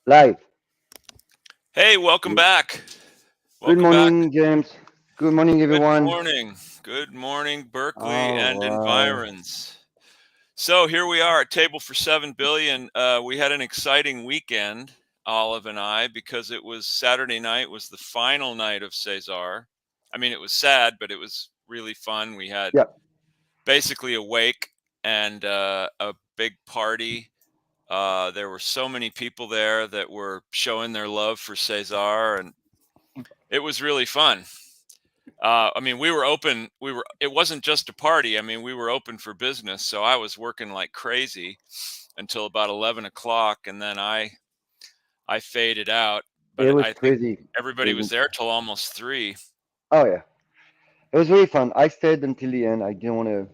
Live. Hey, welcome Good back. good Welcome back. morning, James. Good morning, Good everyone. morning. Good morning, Berkeley All and right. environs. So here we are at Table for 7 billion. We had an exciting weekend, Olive and I, because it was Saturday night was the final night of César. I mean, it was sad, but it was really fun. We had Yeah, basically a wake and a big party. There were so many people there that were showing their love for César, and it was really fun. I mean, we were open. It wasn't just a party. I mean, we were open for business. So I was working like crazy until about 11 o'clock. And then I faded out. it But was I think crazy. everybody was It- there till almost 3. oh yeah, it was really fun. I stayed until the end. I didn't want to.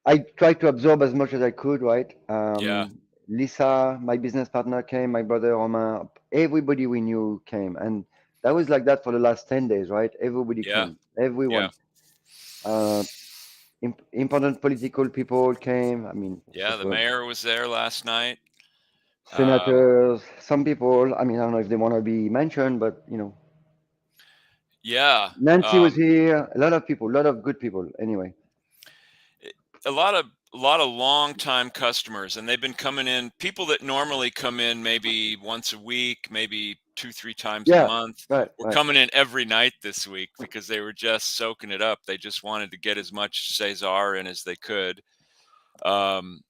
I tried to absorb as much as I could. Right. Yeah. Lisa, my business partner, came. My brother Romain. Everybody we knew came, and that was like that for the last 10 days. Right. Everybody Yeah. came. Yeah. Everyone. Uh, Important political people came. I mean, Yeah. The mayor was there last night. Um, senators, some people. I mean, I don't know if they want to be mentioned, but yeah. Nancy was Um, here. A lot of people, a lot of good people. Anyway, a lot of long time customers, and they've been coming in, people that normally come in maybe once a week, maybe 2-3 times a yeah, month, right, were right. coming in every night this week because they were just soaking it up. They just wanted to get as much Cesar in as they could. um,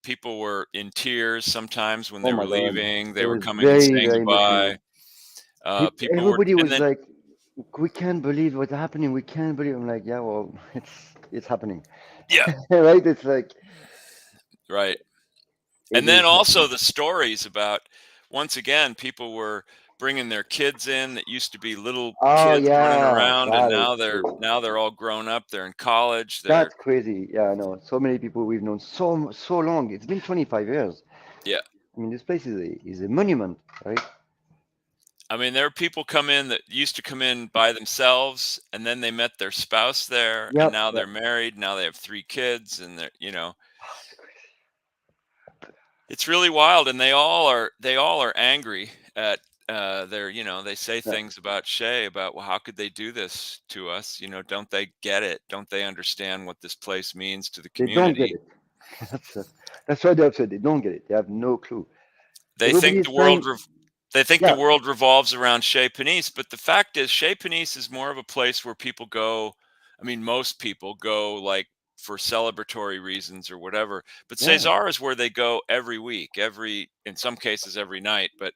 People were in tears sometimes when Oh they were my God, leaving. it They were was coming and very, saying very goodbye. emotional. People were, Everybody and was then like, "We can't believe what's happening. We can't believe." I'm like, "Yeah, well, it's happening, yeah, right? It's like right. it And then is also happening." the stories about, once again, people were bringing their kids in that used to be little Oh kids running yeah, around, and that is now they're true. now they're all grown up. They're in college. They're That's crazy. Yeah, I know. So many people we've known so long. It's been 25 years. Yeah. I mean, this place is a monument, right? I mean, there are people come in that used to come in by themselves, and then they met their spouse there, and Yep, now they're yep. married. Now they have 3 kids, and they're. Oh, it's crazy. It's really wild, and they all are angry at they say Yeah. things about Shea about, well, how could they do this to us? Don't they get it? Don't they understand what this place means to the They don't get community? it. That's uh, that's why they're upset. They don't get it. They have no clue. They Everybody think is the world trying. rev- they think the Yeah, world revolves around Chez Panisse, but the fact is Chez Panisse is more of a place where people go. I mean, most people go like for celebratory reasons or whatever. But yeah. Cesar is where they go every week, in some cases every night, but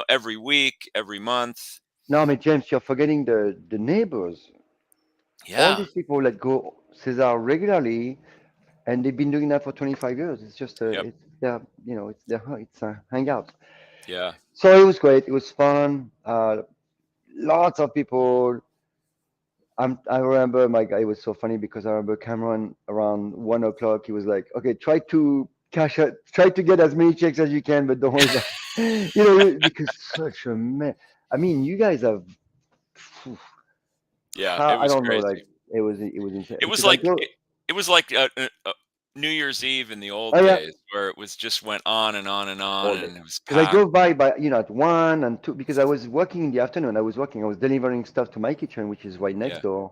every week, every month. No, I mean, James, you're forgetting the neighbors. All Yeah. these people that go Cesar regularly, and they've been doing that for 25 years. It's just Yep. it's a hangout. Yeah. So it was great. It was fun. Lots of people. I remember my guy. It was so funny because I remember Cameron around 1 o'clock. He was like, "Okay, try to cash out, try to get as many checks as you can, but don't worry about, because such a mess. I mean, you guys have, phew, Yeah. how It I was don't know, like crazy. it was insane It was because I like go, it was like New Year's Eve in the oh old yeah, days where it was just went on and on and on, all day. and it was Because I packed. drove by at 1 and 2 because I was working in the afternoon. I was delivering stuff to my kitchen, which is right next Yeah. door,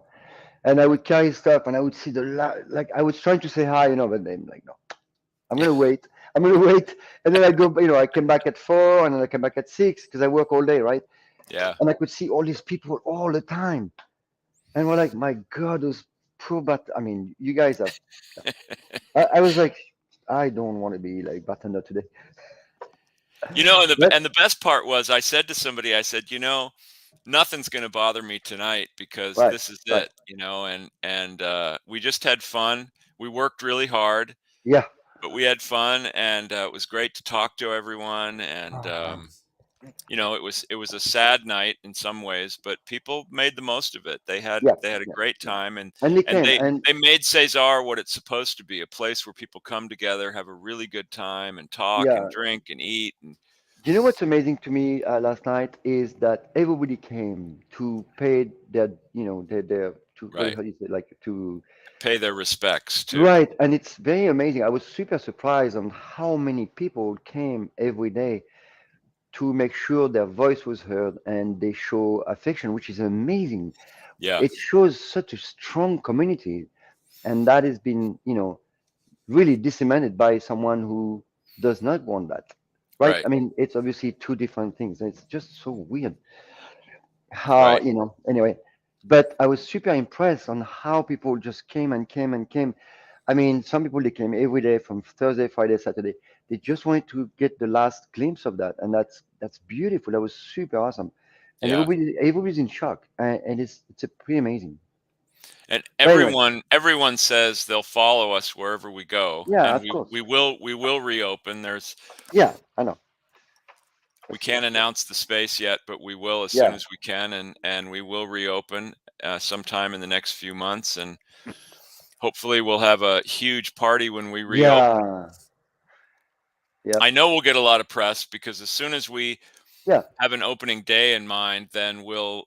and I would carry stuff, and I would see like I was trying to say hi, but then like no, I'm gonna wait. I'm gonna wait, and then I go. I came back at 4, and then I came back at 6 because I work all day, right? Yeah. And I could see all these people all the time, and we're like, my God, those poor but. I mean, you guys have. I was like, I don't want to be like bartender today. But And the best part was, I said to somebody, I said, nothing's going to bother me tonight because right, this is right, it. And we just had fun. We worked really hard, yeah. but we had fun, and it was great to talk to everyone. And it was a sad night in some ways, but people made the most of it. They had Yeah, they had a yeah, great yeah. time, and And they and came, they and they made Cesar what it's supposed to be, a place where people come together, have a really good time, and talk and yeah. drink and eat. And Do you know what's amazing to me last night is that everybody came to pay their to what right, how do you say, like to pay their respects too. right, and it's very amazing. I was super surprised on how many people came every day. to make sure their voice was heard and they show affection, which is amazing. Yeah. It shows such a strong community, and that has been, really disseminated by someone who does not want that, right? Right. I mean, it's obviously two different things. It's just so weird how, Right. anyway. But I was super impressed on how people just came and came and came. I mean, some people they came every day from Thursday, Friday, Saturday. They just wanted to get the last glimpse of that, and that's beautiful. That was super awesome, and Yeah. everybody's in shock, and it's a pretty amazing. And But anyway, everyone says they'll follow us wherever we go, yeah, and of course, we will reopen. There's yeah, I know, We can't announce the space yet, but we will as soon yeah, as we can, and we will reopen sometime in the next few months, and hopefully we'll have a huge party when we reopen. yeah, yeah, I know we'll get a lot of press because as soon as we yeah. have an opening day in mind, then we'll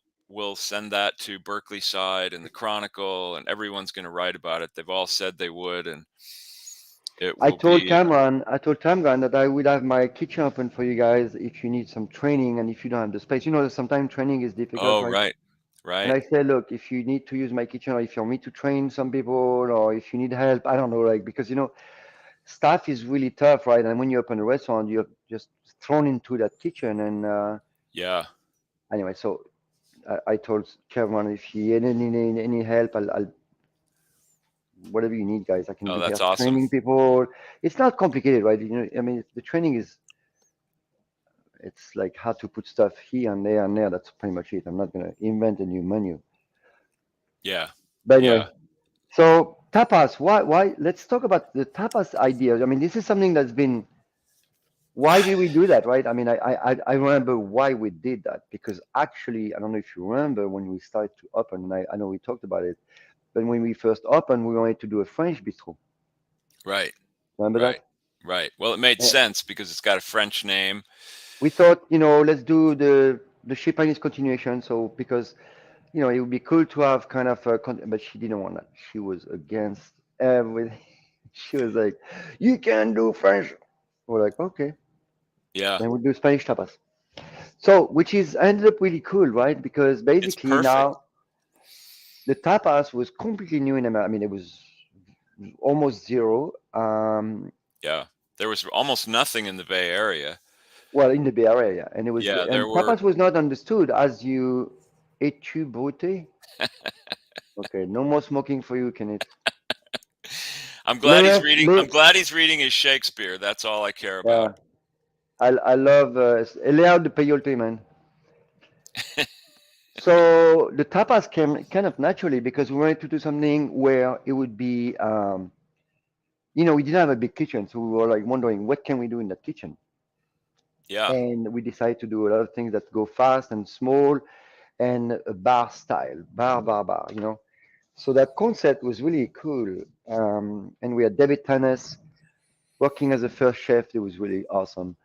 send that to Berkeley Side and the Chronicle, and everyone's going to write about it. They've all said they would, and it will be. I told Cameron that I would have my kitchen open for you guys if you need some training and if you don't have the space. You know, that sometimes training is difficult, Oh, right? right, And right, I said, look, if you need to use my kitchen or if you want me to train some people or if you need help, I don't know, like, because, staff is really tough, right? And when you open a restaurant, you're just thrown into that kitchen. And yeah. anyway, so I told Cameron if he need any help, I'll whatever you need, guys, I can Oh, be here that's awesome. training people. It's not complicated, right? I mean, the training is, it's like how to put stuff here and there and there. That's pretty much it. I'm not going to invent a new menu. Yeah, But yeah, anyway, so tapas, let's talk about the tapas idea. I mean, this is something that's been, why did we do that, right? I mean, I remember why we did that because actually, I don't know if you remember when we started to open, and I know we talked about it, but when we first opened, we wanted to do a French bistro. right, Remember right, that? right. Well, it made Eh, sense because it's got a French name. We thought, let's do the Japanese continuation. So because it would be cool to have kind of but she didn't want that. She was against everything. She was like, "You can do French." We're like, "Okay." Yeah, Then we do Spanish tapas. So, which is ended up really cool, right? Because it's basically perfect. now the tapas was completely new in America. I mean, it was almost zero. Yeah, there was almost nothing in the Bay Area. Well, in the Bay Area, and it was Yeah, and there were. tapas was not understood as you et tu brute. Okay, no more smoking for you, Kenneth. I'm glad he's reading his Shakespeare. That's all I care about. Yeah, I love Léa de Peyote, man. So the tapas came kind of naturally because we wanted to do something where it would be, we didn't have a big kitchen, so we were like wondering what can we do in that kitchen, Yeah, and we decided to do a lot of things that go fast and small and a bar style, bar. So that concept was really cool, and we had David Tanis working as a first chef. It was really awesome.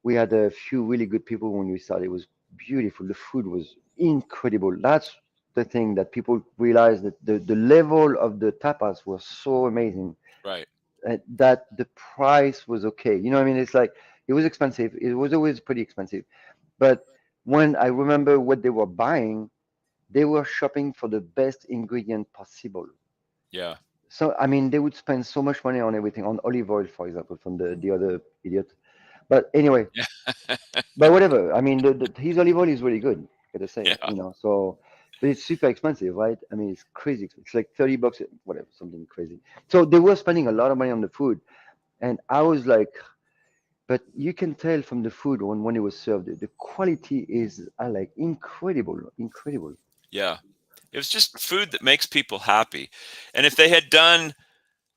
We had a few really good people when we started. It was beautiful. The food was incredible. That's the thing that people realize that the level of the tapas was so amazing right. that the price was okay. You know what I mean? It's like it was expensive. It was always pretty expensive. But when I remember what they were buying, they were shopping for the best ingredient possible. Yeah, So I mean, they would spend so much money on everything, on olive oil, for example, from the other idiot. But anyway, yeah, but whatever. I mean, his olive oil is really good. Gotta say, yeah, So, but it's super expensive, right? I mean, it's crazy. It's like $30, whatever, something crazy. So they were spending a lot of money on the food, and I was like, but you can tell from the food when it was served, the quality is like incredible, incredible. yeah. It was just food that makes people happy. And if they had done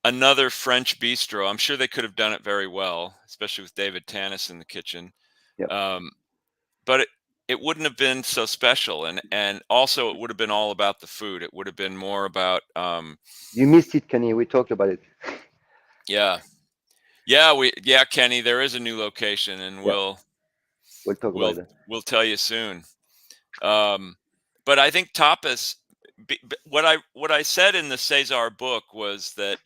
another French bistro, I'm sure they could have done it very well, especially with David Tanis in the kitchen. Yeah, Um, but it wouldn't have been so special, and also it would have been all about the food. It would have been more about you missed it, Kenny. We talked about it. yeah, yeah, Kenny, there is a new location, and Yeah, we'll talk we'll about it. we'll tell you soon. Um, but I think tapas. What I said in the César book was that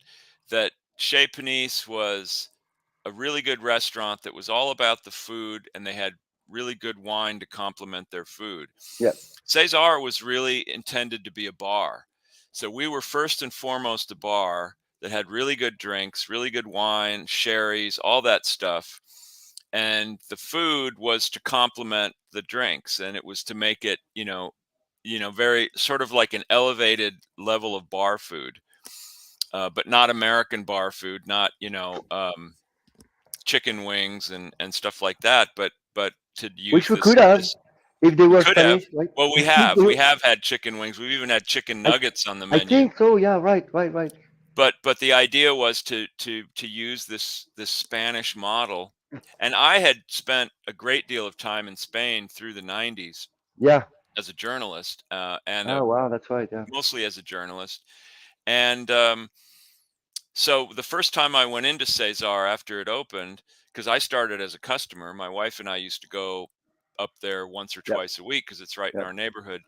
Chez Panisse was a really good restaurant that was all about the food, and they had really good wine to complement their food. Yeah. César was really intended to be a bar. So we were first and foremost a bar that had really good drinks, really good wine, sherries, all that stuff. And the food was to complement the drinks, and it was to make it, very sort of like an elevated level of bar food, but not American bar food, not, chicken wings and stuff like that, but to use Which we this could have this if they we were could have. Spanish, right? Well, we If have they we were, have had chicken wings. We've even had chicken I, nuggets on the I menu. think so. Yeah. Right. Right. Right. But the idea was to use this Spanish model. And I had spent a great deal of time in Spain through the 90s Yeah. as a journalist, and Oh wow, that's right. Yeah. mostly as a journalist. And so the first time I went into César after it opened, because I started as a customer, my wife and I used to go up there once or Yep. twice a week because it's right in Yep. our neighborhood.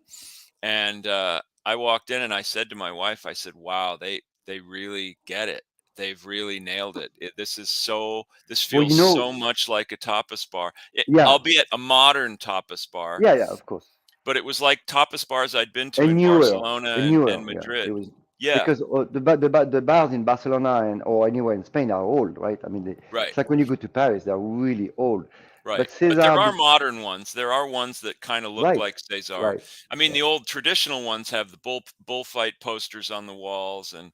And I walked in and I said to my wife, I said, "Wow, they really get it. They've really nailed it. This Well, feels so much like a tapas bar, yeah, albeit a modern tapas bar, yeah, yeah, of course. but it was like tapas bars I'd been to And in newer, Barcelona and and newer. Yeah, it Madrid. was Yeah, because the bars in Barcelona and or anywhere in Spain are old, right? I mean, right. it's like when you go to Paris, they're really old. But Right. But there Cesar, are modern ones. There are ones that kind of look right, like César. right, I mean, yeah. the old traditional ones have the bullfight posters on the walls and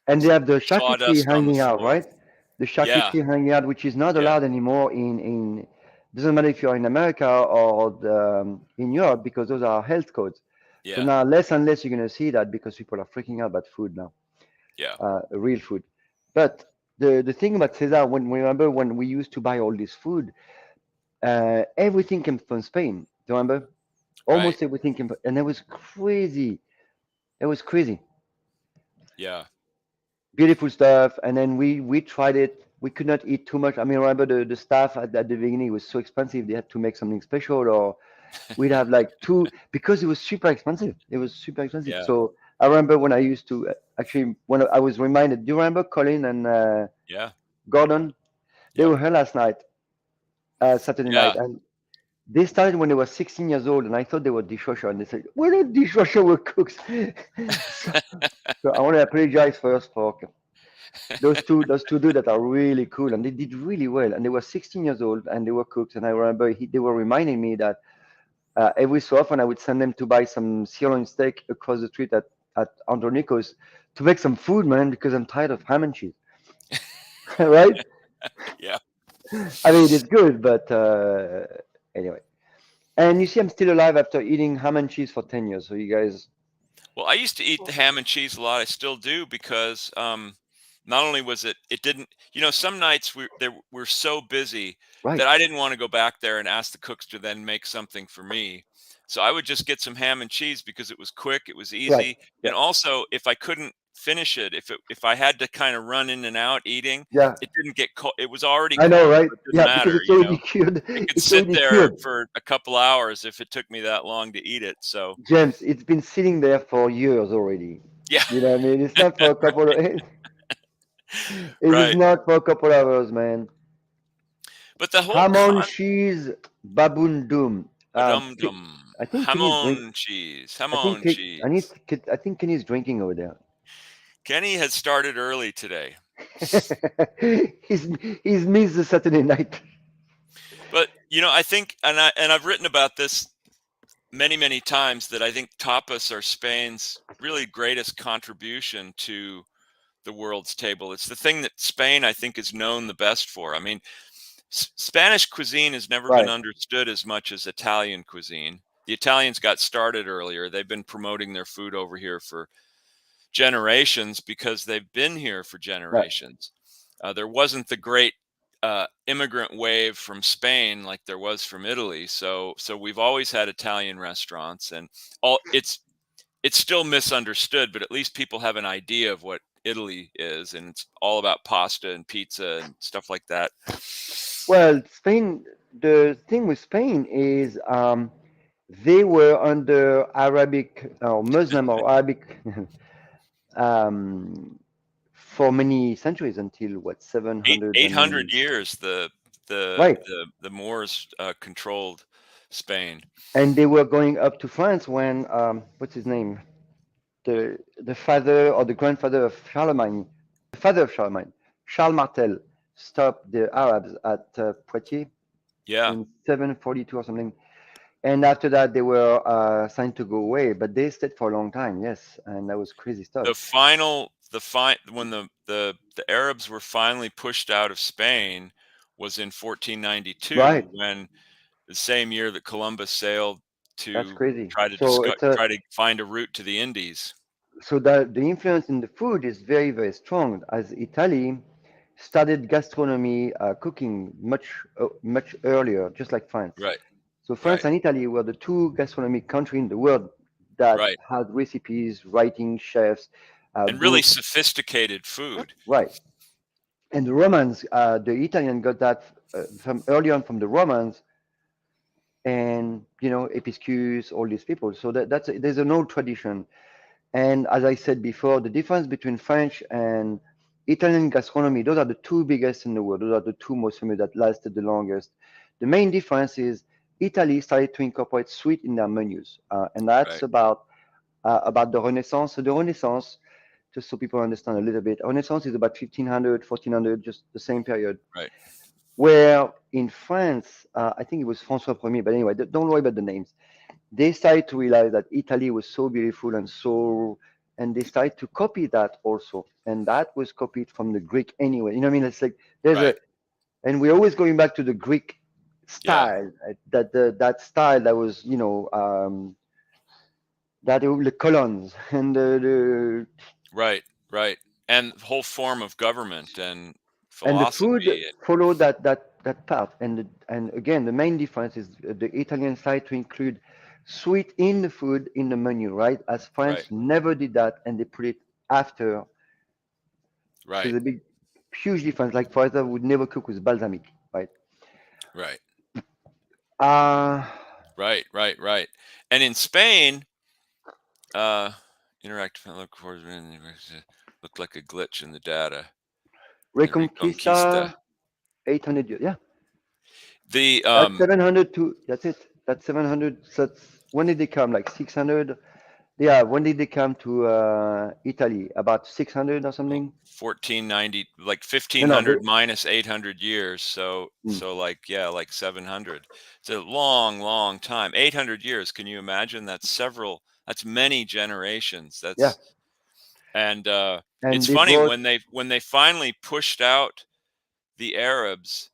And they have the charcuterie sawdust on the hanging out, floor. right? The Yeah. charcuterie hanging out, which is not Yeah. allowed anymore in doesn't matter if you're in America or in Europe because those are health codes. So Yeah. now less and less you're going to see that because people are freaking out about food now, Yeah. real food. But the thing about Cesar, when remember when we used to buy all this food, everything came from Spain. Do you remember? Right. Almost everything came, and it was crazy. It was crazy. Yeah. Beautiful stuff. And then we tried it. We could not eat too much. I mean, remember the staff at the beginning was so expensive. They had to make something special, or we'd have like two because it was super expensive. It was super expensive. Yeah. So I remember when I used to actually when I was reminded. Do you remember Colin and Yeah. Gordon? They Yep. were here last night, Saturday night, Yeah. and they started when they were 16 years old, and I thought they were dishwasher, and they said we're not dishwasher, we're cooks. so, so I want to apologize first for those two dudes that are really cool and they did really well and they were 16 years old and they were cooks and I remember they were reminding me that every so often I would send them to buy some sirloin steak across the street at Andronico's to make some food, man, because I'm tired of ham and cheese. Right? Yeah. I mean it's good, but anyway. And you see I'm still alive after eating ham and cheese for 10 years, so you guys. Well, I used to eat the ham and cheese a lot. I still do because not only was it didn't, some nights we're so busy Right. that I didn't want to go back there and ask the cooks to then make something for me. So I would just get some ham and cheese because it was quick, it was Right. easy, Yeah. and also if I couldn't finish it, if I had to kind of run in and out eating, Yeah. it didn't get cold. It was already I know, cold, right? so it didn't Yeah, because matter, it's already cured. It could It's sit already there cured. for a couple hours if it took me that long to eat it. So James, it's been sitting there for years already. yeah, You know what I mean? It's not for a couple of it is right. not for a couple of hours, man. But the whole Ham on cheese, baboon doom. dum dum I think Kenny's drink. hamon cheese, I think hamon I need. cheese. I think Kenny's drinking over there. Kenny has started early today, he's he's missed the Saturday night. but I think, and I've written about this many times, that I think tapas are Spain's really greatest contribution to the world's table. It's the thing that Spain, I think, is known the best for. I mean, Spanish cuisine has never been Right. understood as much as Italian cuisine. The Italians got started earlier. They've been promoting their food over here for generations because they've been here for Right. generations. There wasn't the great immigrant wave from Spain like there was from Italy. So we've always had Italian restaurants, and it's still misunderstood, but at least people have an idea of what Italy is, and it's all about pasta and pizza and stuff like that. Well, Spain. The thing with Spain is they were under Arabic or Muslim or Arabic um, for many centuries until what Eight 700 800 and years. The right. the Moors controlled Spain. And they were going up to France when what's his name? The father or the grandfather of Charlemagne, the father of Charlemagne, Charles Martel, stopped the Arabs at Poitiers Yeah. in 742 or something. And after that, they were signed to go away, but they stayed for a long time. Yes, and that was crazy stuff. When the Arabs were finally pushed out of Spain was in 1492, Right, when the same year that Columbus sailed that's to crazy. So it's a try to find a route to the Indies. so the influence in the food is very very strong. As Italy started gastronomy cooking much earlier, just like France. Right, So France right, and Italy were the two gastronomic countries in the world that right. had recipes, writing, chefs, And really books. sophisticated food. Right. And the Romans, the Italian got that from early on from the Romans, and Episcus, all these people. So there's an old tradition. And as I said before, the difference between French and Italian gastronomy, those are the two biggest in the world. Those are the two most famous that lasted the longest. The main difference is Italy started to incorporate sweet in their menus, and that's Right, about the Renaissance. So the Renaissance, just so people understand a little bit, Renaissance is about 1500, 1400, just the same period. right, Where in France, I think it was François Ier, but anyway, don't worry about the names. They started to realize that Italy was so beautiful and they started to copy that also. And that was copied from the Greek anyway. You know what I mean? It's like right. and we're always going back to the Greek Yeah, style, that style that was, that the colons and right, right. And the whole form of government and the food philosophy. follow that path. And again, the main difference is the Italian side to include sweet in the food in the menu, right? As Right, France never did that, and they put it after. So right, the big, huge difference. Like for example, would never cook with balsamic, right? right, Uh right, right, right. And in Spain, uh, interactive looked like a glitch in the data. The Reconquista. Reconquista, 800 years. Yeah, The that's 700 to. That's it. That's 700. So that's, when did they come? Like 600. Yeah, when did they come to Italy? About 600 or something? 1490, like No, no. 1500 minus 800 years. So Mm, like, yeah, like 700. It's a long, long time. 800 years. Can you imagine? That's many generations. yeah, And and it's they funny brought. when they finally pushed out the Arabs,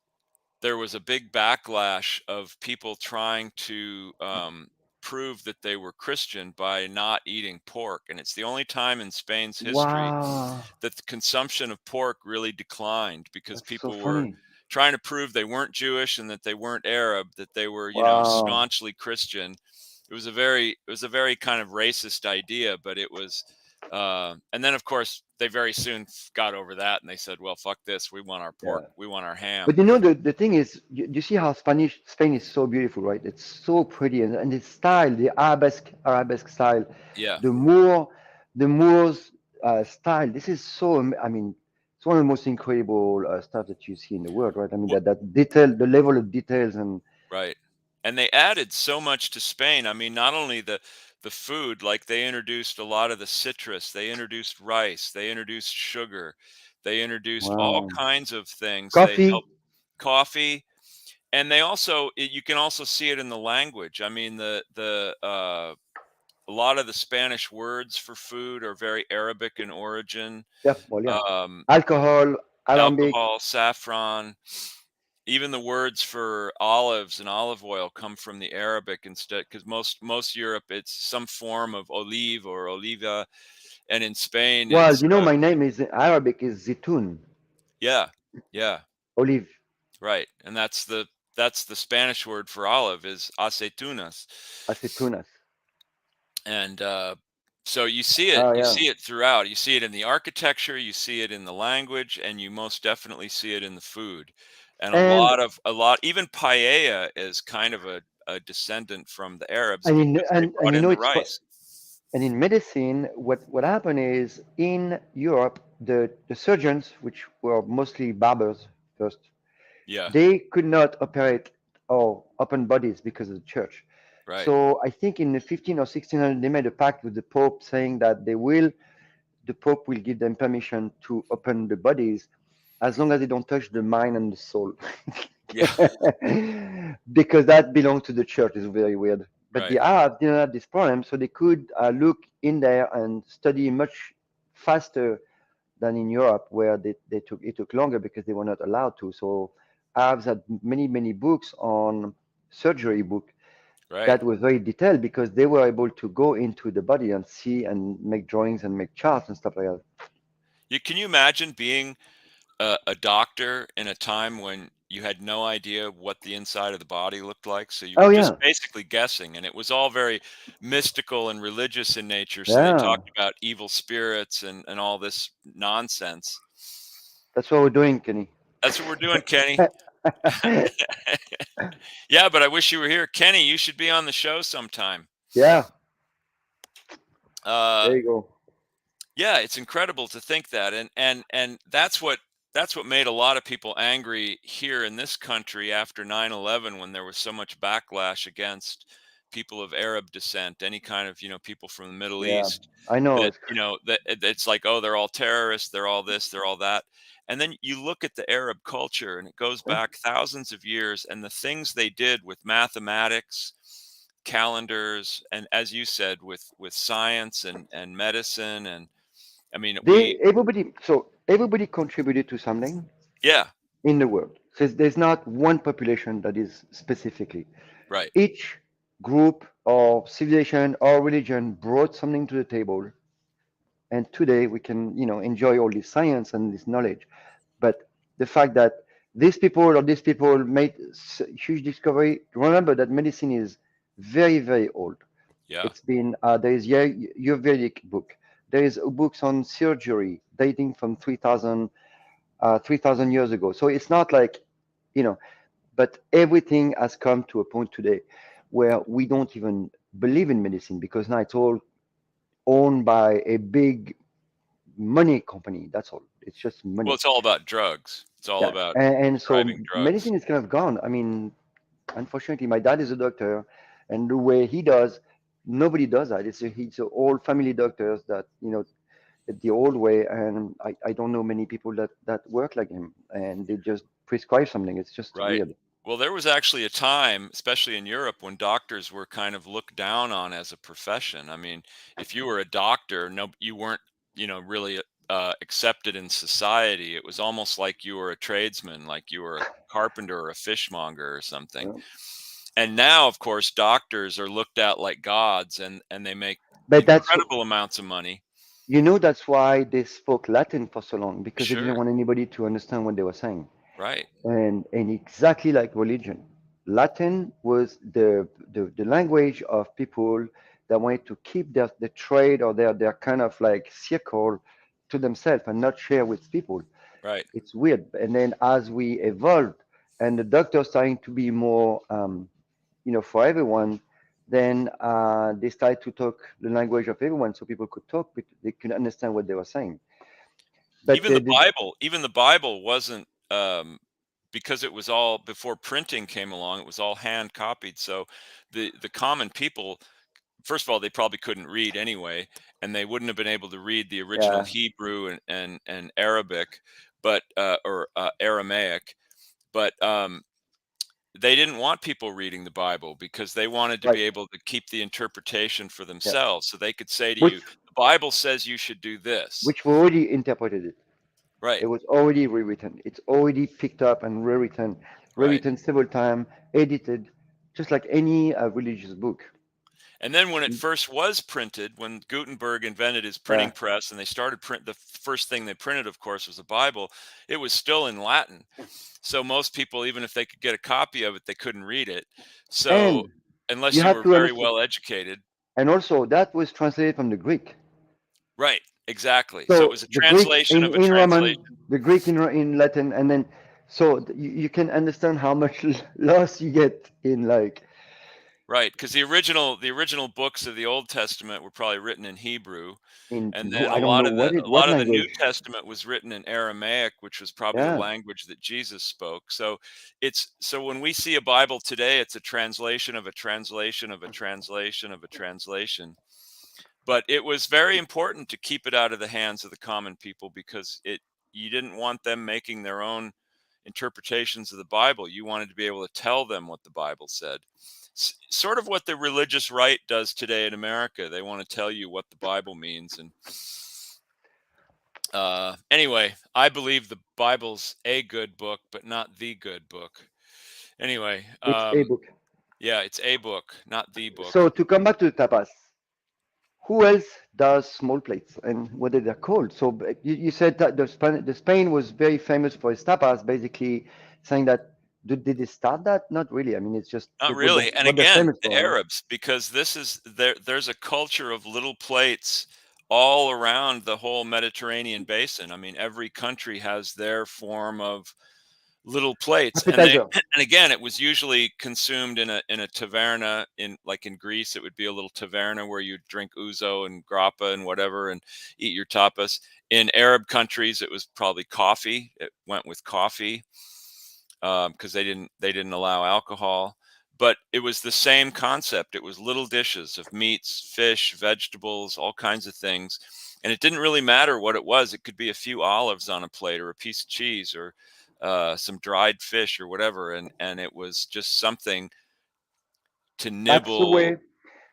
there was a big backlash of people trying to prove that they were Christian by not eating pork. And it's the only time in Spain's history Wow, that the consumption of pork really declined, because that's so people were funny. trying to prove they weren't Jewish and that they weren't Arab, that they were, Wow, staunchly Christian. It was a very kind of racist idea, but it was. And then, of course, they very soon got over that, and they said, "Well, fuck this. We want our pork. yeah. We want our ham." But the thing is, you see how Spain is so beautiful, right? It's so pretty, and the style, the arabesque style, Yeah. the Moor, the Moors style. This is so. I mean, it's one of the most incredible stuff that you see in the world, right? I mean, What? that detail, the level of details, and Right. And they added so much to Spain. I mean, not only the food, like they introduced a lot of the citrus, they introduced rice, they introduced sugar, they introduced all wow, kinds of things. They coffee. helped coffee, and they also you can also see it in the language. I mean, the a lot of the Spanish words for food are very Arabic in origin. Yeah, well, yeah. Um, Alcohol, alembic. Alcohol, saffron, even the words for olives and olive oil come from the Arabic instead, because most Europe, it's some form of olive or oliva, and in Spain Well, it's my name is Arabic is zitun, yeah, yeah, olive, right. And that's the Spanish word for olive, is aceitunas. aceitunas. And so Oh, you yeah. see it throughout. You see it in the architecture, you see it in the language, and you most definitely see it in the food. And And a lot, even paella is kind of a descendant from the Arabs, and in because they and brought in the it's rice. and in medicine, what happened is in Europe, the surgeons, which were mostly barbers first, Yeah. They could not operate or open bodies because of the church. Right. So I think in the 15 or 1600 they made a pact with the Pope saying that the Pope will give them permission to open the bodies as long as they don't touch the mind and the soul. Yeah. Because that belongs to the church. Is very weird. But Right. the Arabs didn't have this problem, so they could look in there and study much faster than in Europe, where it took longer because they were not allowed to. So Arabs had many books on surgery book Right. that was very detailed because they were able to go into the body and see and make drawings and make charts and stuff like that. Can you imagine being a doctor in a time when you had no idea what the inside of the body looked like? So you Oh were just yeah, basically guessing, and it was all very mystical and religious in nature. So they yeah. talked about evil spirits and all this nonsense. That's what we're doing, Kenny. That's what we're doing, Kenny. Yeah, but I wish you were here. Kenny, you should be on the show sometime. Yeah, Uh, there you go. yeah, it's incredible to think that, and that's what made a lot of people angry here in this country after 9/11, when there was so much backlash against people of Arab descent, any kind of, people from the Middle Yeah, East, I know. that, it's like, oh, they're all terrorists, they're all this, they're all that. And then you look at the Arab culture, and it goes Yeah. back thousands of years, and the things they did with mathematics, calendars, and, as you said, with science and medicine, and I mean, Everybody contributed to something yeah, in the world. So there's not one population that is specifically. right, Each group or civilization or religion brought something to the table, and today we can, enjoy all this science and this knowledge. But the fact that these people made huge discovery. Remember that medicine is very old. yeah, It's been there is Ayurvedic book. There is books on surgery dating from 3,000 years ago. So it's not like, you know, but everything has come to a point today where we don't even believe in medicine because now it's all owned by a big money company. That's all. It's just well, money. it's all about drugs, it's all Yeah. about And prescribing so drugs, medicine is kind of gone. I mean, unfortunately, my dad is a doctor, and the way he does, nobody does that. It's a old family doctors that, the old way, and I don't know many people that work like him, and they just prescribe something. It's just right? weird. Well, there was actually a time, especially in Europe, when doctors were kind of looked down on as a profession. I mean, if you were a doctor, no, you weren't, really accepted in society. It was almost like you were a tradesman, like you were a carpenter or a fishmonger or something. Well, And now, of course, doctors are looked at like gods, and they make but incredible amounts of money. that's why they spoke Latin for so long because they didn't Sure. want anybody to understand what they were saying. Right. And exactly like religion, Latin was the language of people that wanted to keep the trade or their kind of like circle to themselves and not share with people. Right. It's weird. And then as we evolved and the doctor starting to be more for everyone, then they started to talk the language of everyone so people could talk, but they could understand what they were saying. But Even the Bible wasn't, because it was all before printing came along, it was all hand copied. So the common people, first of all, they probably couldn't read anyway, and they wouldn't have been able to read the original yeah, Hebrew and Arabic, but or Aramaic, but they didn't want people reading the Bible because they wanted to right, be able to keep the interpretation for yeah. themselves, so they could say to you, Which the Bible says you should do this. which we already interpreted it. Right. It was already rewritten. It's already picked up and Right. rewritten several times, edited, just like any religious book. And then when it first was printed, when Gutenberg invented his Yeah, printing press and they started print, the first thing they printed, of course, was the Bible. It was still in Latin. So most people, even if they could get a copy of it, they couldn't read it. So and you unless you have were to very understand, well educated. and also that was translated from the Greek. Right, exactly. So it So was a the Greek translation of a in translation. Roman, the Greek in Latin, and then you can understand how much loss you get in like Right, because the original books of the Old Testament were probably written in Hebrew, In and no, then a I don't lot know of the a what lot of the New language. Testament was written in Aramaic, which was probably the Yeah, language that Jesus spoke. So when we see a Bible today, it's a translation of a translation of a translation of a translation. But it was very important to keep it out of the hands of the common people because it you didn't want them making their own interpretations of the Bible. You wanted to be able to tell them what the Bible said. Sort of what the religious right does today in America. They want to tell you what the Bible means. And anyway, I believe the Bible's a good book, but not the good book. Anyway, it's a book. yeah, it's a book, not the So book. to come back to the tapas, who else does small plates and what are they called? So you said that the Spain was very famous for its tapas, basically saying that did they start that? Not really. I mean, it's just Not what really. And they're again, famous the for, right? Arabs, because there's a culture of little plates all around the whole Mediterranean basin. I mean, every country has their form of little plates, and they Appetizer. and again, it was usually consumed in a taverna. In like in Greece, it would be a little taverna where you drink ouzo and grappa and whatever and eat your tapas. In Arab countries, it was probably coffee. It went with coffee because they didn't allow alcohol. But it was the same concept. It was little dishes of meats, fish, vegetables, all kinds of things. And it didn't really matter what it was. It could be a few olives on a plate or a piece of cheese or some dried fish or whatever. And it was just something to That's the nibble. way.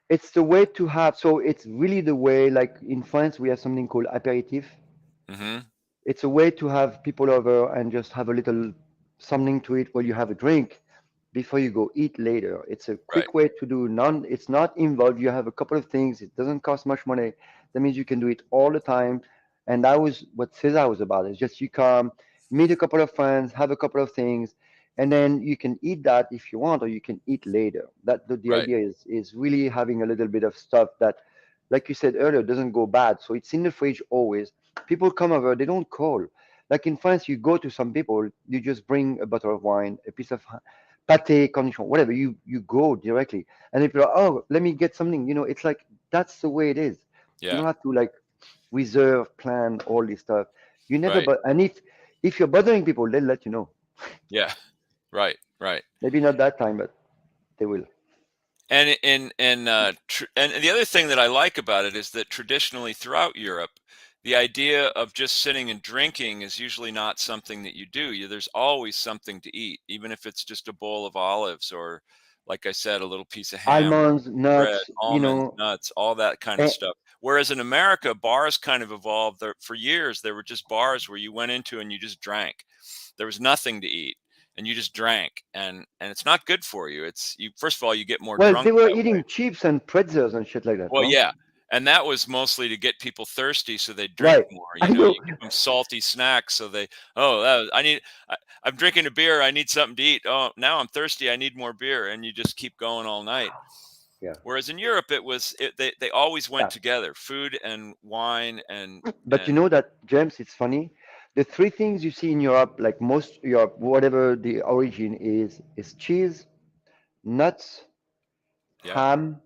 It's the way to have. So it's really the way. Like in France, we have something called apéritif. Hmm. It's a way to have people over and just have a little something to eat while you have a drink before you go eat later. It's a Right, quick way to do none. It's not involved. You have a couple of things. It doesn't cost much money. That means you can do it all the time. And that was what César was about. It's just you come, meet a couple of friends, have a couple of things, and then you can eat that if you want, or you can eat later. That the right, idea is really having a little bit of stuff that, like you said earlier, doesn't go bad. So it's in the fridge always. People come over, they don't call. Like in France, you go to some people, you just bring a bottle of wine, a piece of pate, cornichon, whatever. You go directly, and if you're oh, let me get something. It's like that's the way it is. You yeah, don't have to like reserve, plan all this stuff. You never, right, but and if you're bothering people, they'll let you know. yeah, right, right. Maybe not that time, but they will. And the other thing that I like about it is that traditionally throughout Europe, the idea of just sitting and drinking is usually not something that you do. There's always something to eat, even if it's just a bowl of olives or, like I said, a little piece of ham, Almonds, bread, nuts, almonds, nuts, all that kind of eh, stuff. Whereas in America, bars kind of evolved. For years, there were just bars where you went into and you just drank. There was nothing to eat and you just drank, and it's not good for you. It's you First of all, you get more well, drunk they were that way. eating chips and pretzels and shit like that, Well, no? yeah, and that was mostly to get people thirsty so they drink Right. more. I You know. give them salty snacks so they, oh, I'm drinking a beer. I need something to eat. Oh, now I'm thirsty. I need more beer, and you just keep going all night. Yeah. Whereas in Europe, they always went Yeah. together: food and wine But you and know that, James, it's funny. The three things you see in Europe, like most Europe, whatever the origin is cheese, nuts, yeah, ham,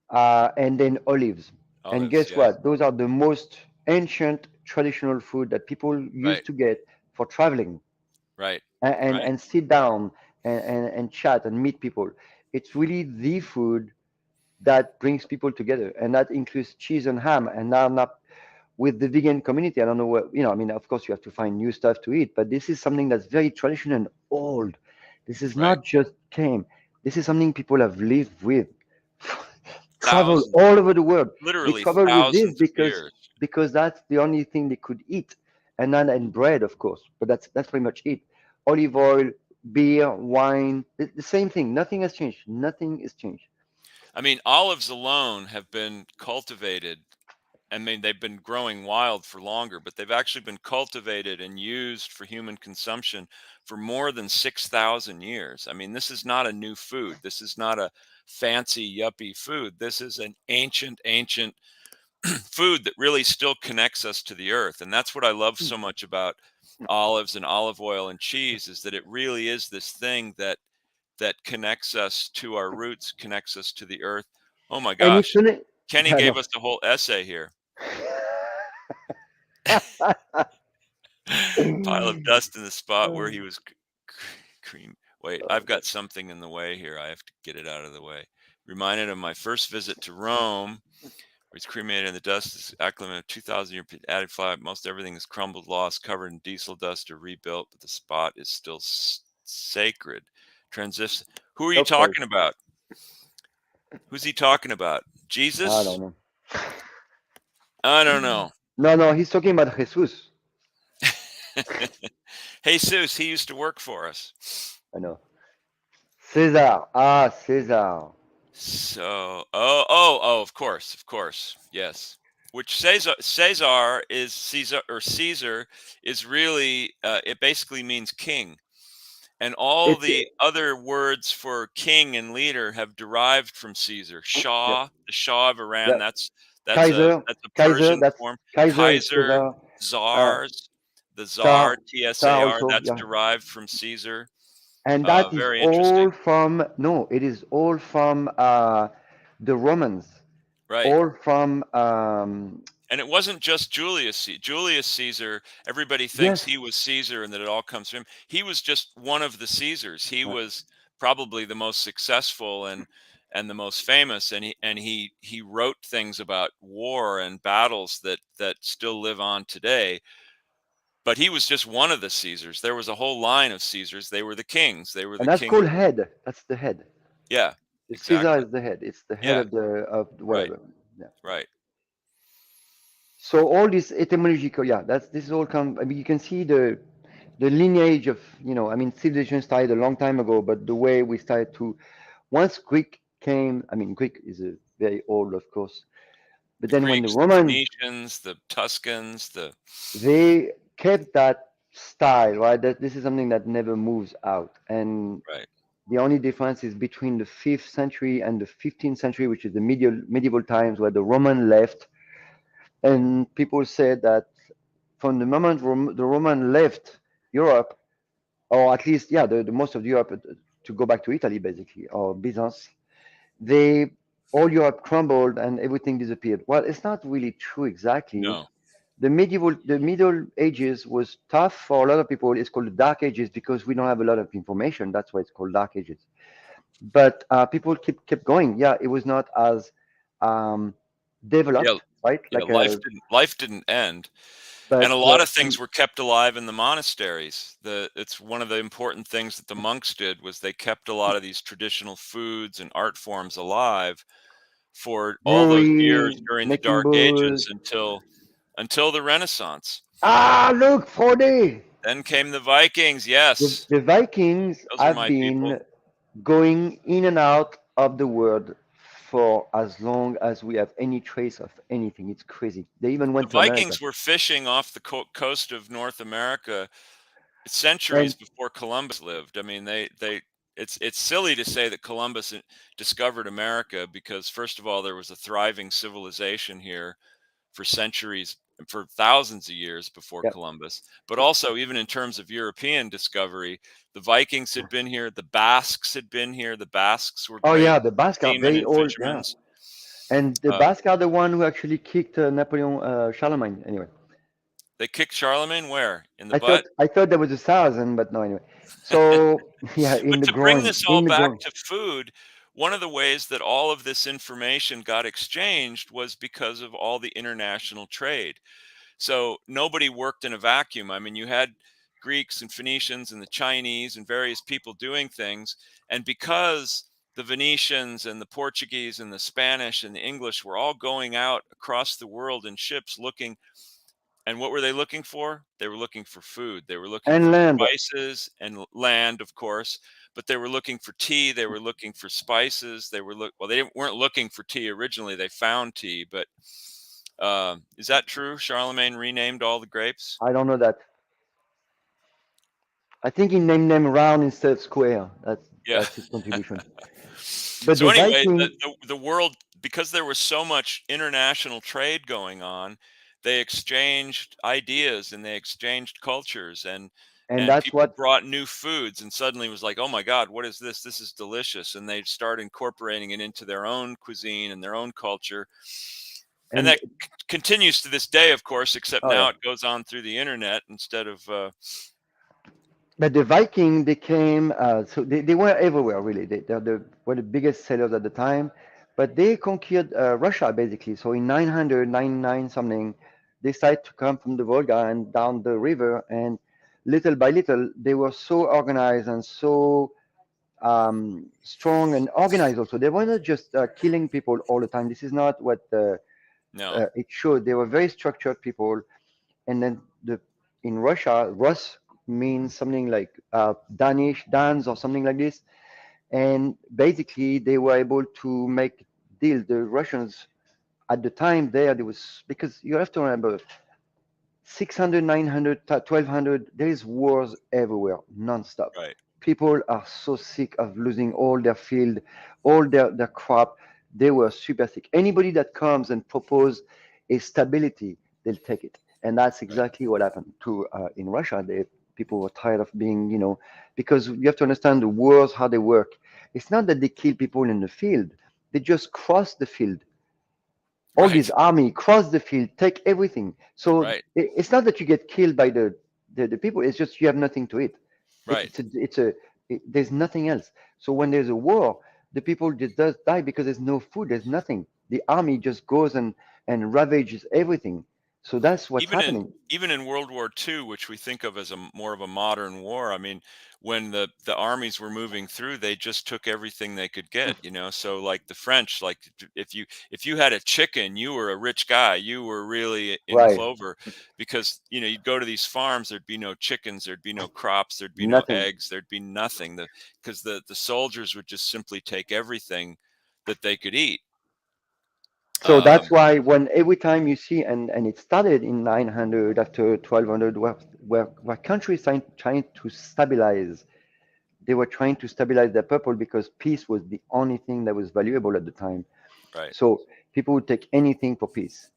and then olives. And olives. guess Yeah, what? Those are the most ancient traditional food that people right, used to get for traveling right, and right, sit down and chat and meet people. It's really the food that brings people together, and that includes cheese and ham. And now, not with the vegan community, I don't know what, I mean, of course, you have to find new stuff to eat, but this is something that's very traditional and old. This is right. not just came. This is something people have lived with, travel Thousands, all over the world. They literally travel with this thousands of years. because that's the only thing they could eat, and bread, of course, but that's pretty much it. Olive oil, beer, wine, the same thing. Nothing has changed. Nothing has changed. I mean, olives alone have been cultivated. I mean, they've been growing wild for longer, but they've actually been cultivated and used for human consumption for more than 6,000 years. I mean, this is not a new food. This is not a fancy, yuppie food. This is an ancient, ancient food that really still connects us to the earth. And that's what I love so much about olives and olive oil and cheese is that it really is this thing that that connects us to our roots, connects us to the earth. Oh my And it's gosh. an, Kenny yeah, gave no. us a whole essay here. Pile of dust in the spot where he was cream. Wait, I've got something in the way here. I have to get it out of the way. Reminded of my first visit to Rome, where it's cremated in the dust. Is acclimate of 2,000 year added fire. Most everything is crumbled, lost, covered in diesel dust, or rebuilt, but the spot is still sacred. Transition. Who are you Okay. talking about? Who's he talking about? I don't Jesus? know. I don't know. No, no, he's talking about Jesus. Jesus, he used to work for us. I know. César. Ah, César. So, oh, of course, yes. Which Cesar is Caesar, or Caesar is really, it basically means king. And all It's the other words for king and leader have derived from Caesar. yeah, Shah, the Shah of Iran, yeah. that's a Kaiser. Persian That's form. Kaiser is Kaiser, César. Uh, czars, the Tsar. czar, Tsar Tsar, also. that's Yeah. derived from Caesar. And that is Very all interesting. from, no, it is all from the Romans. Right. All from, And it wasn't just Julius Caesar. Everybody thinks yes. he was Caesar and that it all comes from him. He was just one of the Caesars. He Right. was probably the most successful and the most famous, and he wrote things about war and battles that still live on today. But he was just one of the Caesars. There was a whole line of Caesars. They were the kings. They were And the that's kings. called head. That's the head. Yeah, The Caesar exactly. is the head. It's the head Yeah, of right, whatever. Yeah. right. So all this etymological, yeah, that's this is all come. I mean, you can see the lineage of, I mean, civilization started a long time ago, but the way we started to, once Greek came, I mean, Greek is a very old, of course, but The then when the Greeks, the Roman, Phoenicians, the Tuscans, the they kept that style, right? That this is something that never moves out, and right. the only difference is between the 5th century and the 15th century, which is the medieval times where the Roman left, and people said that from the moment the Roman left Europe, or at least, yeah, the most of Europe, to go back to Italy basically, or Byzance, they all Europe crumbled and everything disappeared. Well, it's not really true exactly. No. The Middle Ages was tough for a lot of people. It's called the Dark Ages because we don't have a lot of information. That's why it's called Dark Ages. But people kept going. Yeah, it was not as um, Yeah, developed, right? yeah, life didn't end. And a But lot of things were kept alive in the monasteries. It's one of the important things that the monks did was they kept a lot of these traditional foods and art forms alive for all those years brewery, during the making Dark booze. Ages until the Renaissance. Ah, look, 4D. Then came the Vikings. Yes, The Vikings those are have my people. been going in and out of the world for as long as we have any trace of anything. It's crazy. They even The went to America. Vikings were fishing off the coast of North America centuries And before Columbus lived. I mean, they it's silly to say that Columbus discovered America because first of all, there was a thriving civilization here for centuries, for thousands of years before yeah. Columbus. But also, even in terms of European discovery, the Vikings had been here, the Basques had been here. The Basques were Oh great yeah, the Basque are seamen very and old. Yeah. fishermen. And the Uh, Basque are the one who actually kicked Napoleon Charlemagne. Anyway, they kicked Charlemagne where? In the butt? I thought there was a thousand, but no. Anyway, so yeah, in But the to bring groin, this all in the back groin. to food, one of the ways that all of this information got exchanged was because of all the international trade. So nobody worked in a vacuum. I mean, you had Greeks and Phoenicians and the Chinese and various people doing things. And because the Venetians and the Portuguese and the Spanish and the English were all going out across the world in ships looking, and what were they looking for? They were looking for food. They were looking And for land. spices and land, of course, but they were looking for tea. They were looking for spices. Well, they weren't looking for tea originally. They found tea, but is that true? Charlemagne renamed all the grapes. I don't know that. I think he named them round instead of square. Yeah. That's his contribution. But So the anyway, Viking, the world, because there was so much international trade going on, they exchanged ideas and they exchanged cultures, And and that's people what. brought new foods, and suddenly it was like, oh my god, what is this? This is delicious. And they start incorporating it into their own cuisine and their own culture, and And that continues to this day, of course, except oh now yeah. it goes on through the internet instead of But the Viking, they came, so they were everywhere really. Were the biggest sellers at the time, but they conquered Russia basically. So in 999 something, they started to come from the Volga and down the river, and little by little, they were so organized and so strong and organized also. They were not just killing people all the time. This is not what no. it showed. They were very structured people, and then the in Russia, Rus means something like Danish, Dans, or something like this. And basically, they were able to make deals. The Russians at the time there was, because you have to remember, 600, 900, 1200, there is wars everywhere, non-stop. Right. People are so sick of losing all their field, all their crop. They were super sick. Anybody that comes and propose a stability, they'll take it. And that's Right. exactly what happened to in Russia. People were tired of being, because you have to understand the wars, how they work. It's not that they kill people in the field. They just cross the field. All this Right. army cross the field, take everything. So Right. it's not that you get killed by the people. It's just you have nothing to eat. Right. There's nothing else. So when there's a war, the people just does die because there's no food. There's nothing. The army just goes and ravages everything. So that's what's even in happening. even in World War II, which we think of as a more of a modern war, I mean, when the armies were moving through, they just took everything they could get, you know. So like the French, like if you had a chicken, you were a rich guy. You were really in Right. clover, because you'd go to these farms, there'd be no chickens, there'd be no crops, there'd be no Nothing. eggs, there'd be nothing. Because the soldiers would just simply take everything that they could eat. So that's Um, why when every time you see, and it started in 900 after 1200, where countries trying to stabilize. They were trying to stabilize their people because peace was the only thing that was valuable at the time. right. So people would take anything for peace.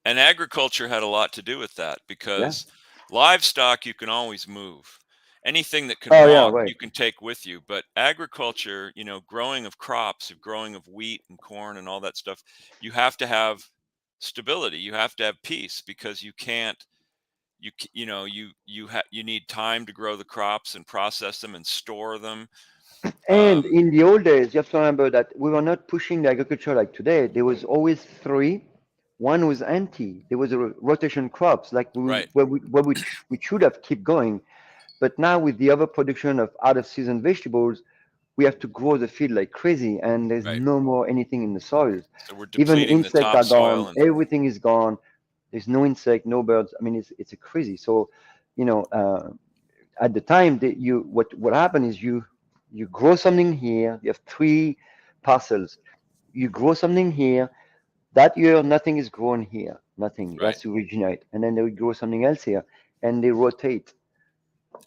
And agriculture had a lot to do with that, Yeah. because livestock you can always move. Anything that can Oh yeah, walk, right. you can take with you. But agriculture, growing of crops, growing of wheat and corn and all that stuff, you have to have stability. You have to have peace, because you can't, you need time to grow the crops and process them and store them. And Um, in the old days, you have to remember that we were not pushing the agriculture like today. There was always three. One was empty. There was a rotation crops like right, we should have keep going. But now with the overproduction of out of season vegetables, we have to grow the field like crazy, and there's right. no more anything in the soils. So we're Even depleting the insects are topsoil, gone. and Everything is gone. There's no insect, no birds. I mean, it's a crazy. So, you know, uh, at the time that what happened is you grow something here. You have three parcels. You grow something here. That year, nothing is grown here. Nothing. It right. has to originate, and then they would grow something else here, and they rotate.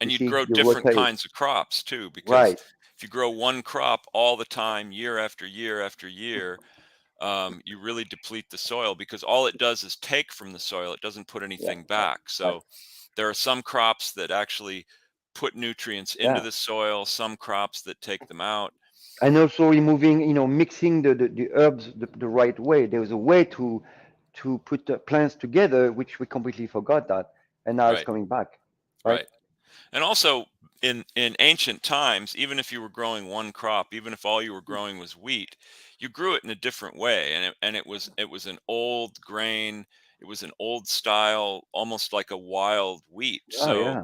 You And you'd see, grow they different rotate. kinds of crops too, because Right. if you grow one crop all the time, year after year after year, you really deplete the soil, because all it does is take from the soil. It doesn't put Yeah. anything Right. back. Right. So there are some crops that actually put nutrients into Yeah. the soil, some crops that take them out. And also removing, mixing the herbs the right way. There was a way to put the plants together, which we completely forgot that, and now it's Right, coming back, right? right. And also in ancient times, even if you were growing one crop, even if all you were growing was wheat, you grew it in a different way, and it was an old grain. It was an old style, almost like a wild wheat. Oh So yeah,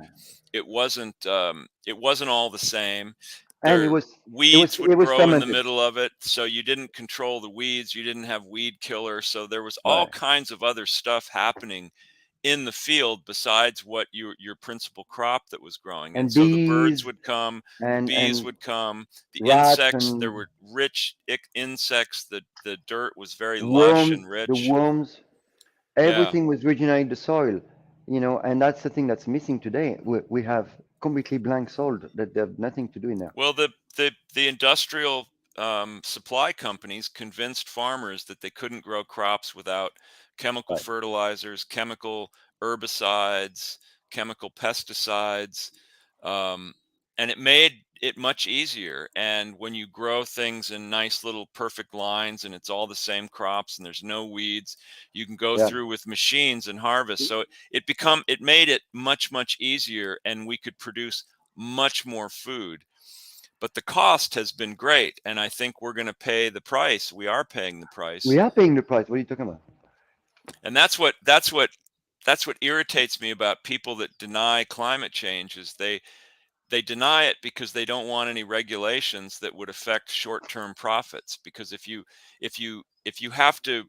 it wasn't all the same. and it There was it was weeds it would was grow in the fermented, middle of it, so you didn't control the weeds. You didn't have weed killer, so there was all right? kinds of other stuff happening in the field besides what your principal crop that was growing. And And so the birds bees would come, the bees and would come, the rats insects. There and were rich insects. The dirt was very lush worms, and the rich. worms, Yeah. everything was regenerating the soil, and that's the thing that's missing today. We have completely blank soil that they have nothing to do in there. Well, the industrial supply companies convinced farmers that they couldn't grow crops without chemical Right. fertilizers, chemical herbicides, chemical pesticides, um, and it made it much easier. And when you grow things in nice little perfect lines and it's all the same crops and there's no weeds, you can go Yeah, through with machines and harvest. So it made it much easier, and we could produce much more food. But the cost has been great, and I think we're going to pay the price. We are paying the we price. are paying the price. What are you talking about? And that's what irritates me about people that deny climate change. Is they deny it because they don't want any regulations that would affect short-term profits. Because if you have to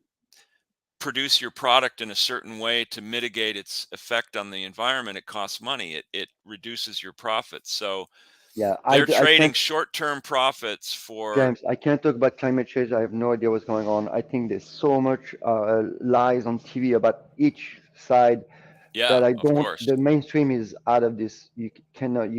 produce your product in a certain way to mitigate its effect on the environment, it costs money. It reduces your profits. So Yeah, they're I trading can't, short-term profits for, James, I can't talk about climate change. I have no idea what's going on. I think there's so much lies on TV about each side yeah, that I of don't. course. The mainstream is out of this. You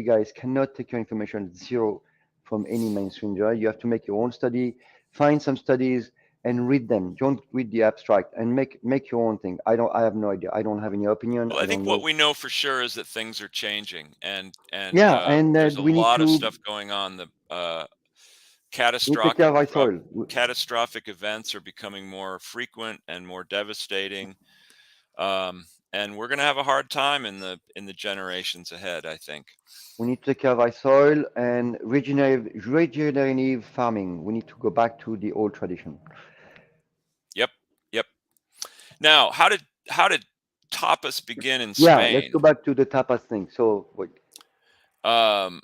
guys cannot take your information zero from any mainstream. Right? You have to make your own study, find some studies, and read them. Don't read the abstract and make your own thing. I don't. I have no idea. I don't have any opinion. Well, I I think don't what know. we know for sure is that things are changing, and Yeah, and there's a we need lot of to stuff going on. The take care catastrophic of our soil. catastrophic events are becoming more frequent and more devastating, and we're going to have a hard time in the generations ahead, I think. We need to take care of our soil and regenerative farming. We need to go back to the old tradition. Yep, yep. Now, how did tapas begin in Yeah, let's Spain? go back to the tapas thing. So, wait, Um,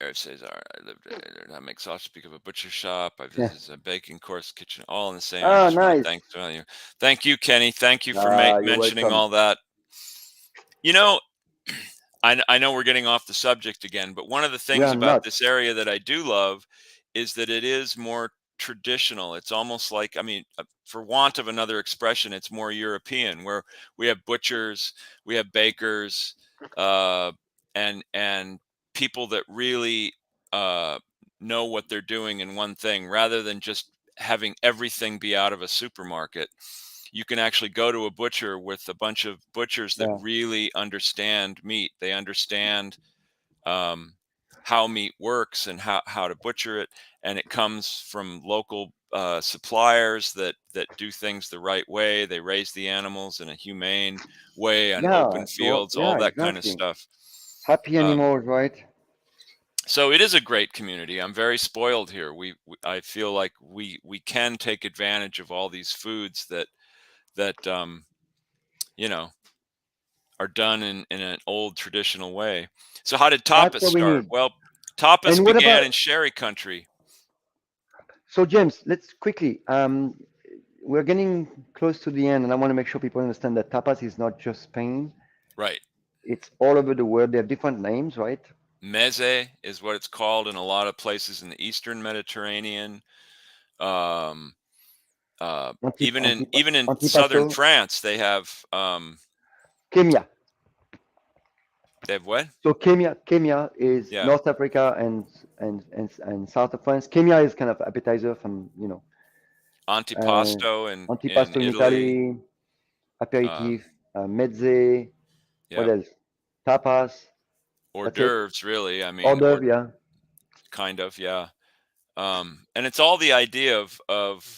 César, I lived there. I make sausage. Speak of a butcher shop. I yeah. visited a baking course, kitchen, all in the same. I Ah, just want to nice. thank you. Thank you, Kenny. Thank you for You're mentioning welcome. all that. You know, I know we're getting off the subject again, but one of the We things are about not. this area that I do love is that it is more traditional. It's almost like, I mean, for want of another expression, it's more European, where we have butchers, we have bakers, uh, and people that really uh, know what they're doing in one thing, rather than just having everything be out of a supermarket. You can actually go to a butcher with a bunch of butchers that Yeah. really understand meat. They understand um, how meat works and how to butcher it, and it comes from local suppliers that do things the right way. They raise the animals in a humane way on Yeah. open fields, all Yeah, that kind of exactly. stuff. Happy Um, animals, right? so it is a great community. I'm very spoiled here. I feel like we can take advantage of all these foods that you know are done in an old traditional way. So how did That's tapas what we start? need. Well, tapas And what began about, in sherry country. so James, let's quickly, we're getting close to the end, and I want to make sure people understand that tapas is not just Spain. Right. It's all over the world. They have different names, right? Meze is what it's called in a lot of places in the Eastern Mediterranean. Um, even in southern Antipasto, France, Kenya. they have what? So Kenya is Yeah, North Africa and south of France. Kenya is kind of appetizer from, uh, antipasto in antipasto in Italy. Italy, Um, aperitif, mezze, what yeah, else? Tapas. hors That's it. d'oeuvres, really. I Hors mean, or d'oeuvre, yeah. kind of, yeah. And it's all the idea of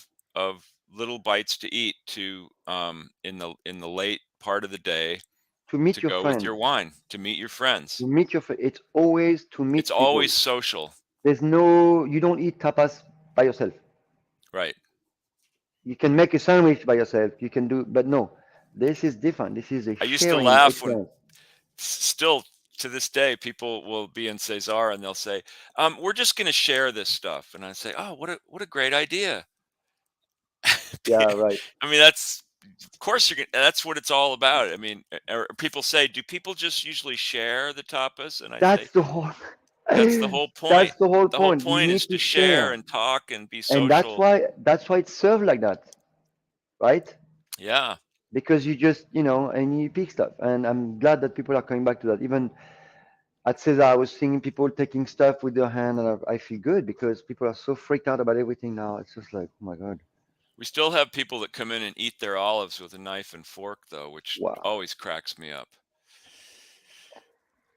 little bites to eat in the late part of the day To meet to your go with your friends. wine, to meet your friends. To meet your friends. It's always to It's meet people. always social, There's no, you don't eat tapas by yourself. right? You can make a sandwich by yourself. You can do, but no, this is different. This is a I used to sharing laugh when experience. still to this day people will be in César and they'll say, "We're just going to share this stuff," and I say, "Oh, what a great idea!" Yeah, right. I mean, that's of course that's what it's all about. I mean, or people say, "Do people just usually share the tapas?" And I say, That's the whole. "That's the whole point. That's the whole The whole point. You point is need to to share share, and talk and be and social." that's why it's served like that, right? Yeah. Because you just, and you pick stuff. And I'm glad that people are coming back to that. Even at Cesar, I was seeing people taking stuff with their hand, and I feel good because people are so freaked out about everything now. It's just like, oh my God, We still have people that come in and eat their olives with a knife and fork, though, which wow. always cracks me up.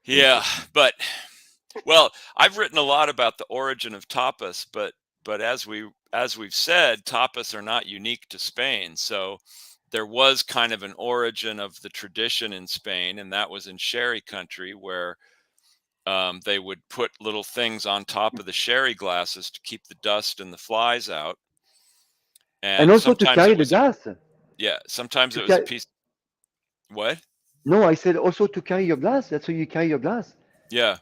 Yeah, but well, I've written a lot about the origin of tapas, but as we've said, tapas are not unique to Spain. So there was kind of an origin of the tradition in Spain, and that was in sherry country, where they would put little things on top of the sherry glasses to keep the dust and the flies out. And And also to sometimes carry it the was a glass. yeah, sometimes To it was a carry. piece. What? No, I said also to carry your glass. That's how you carry your glass. Yeah,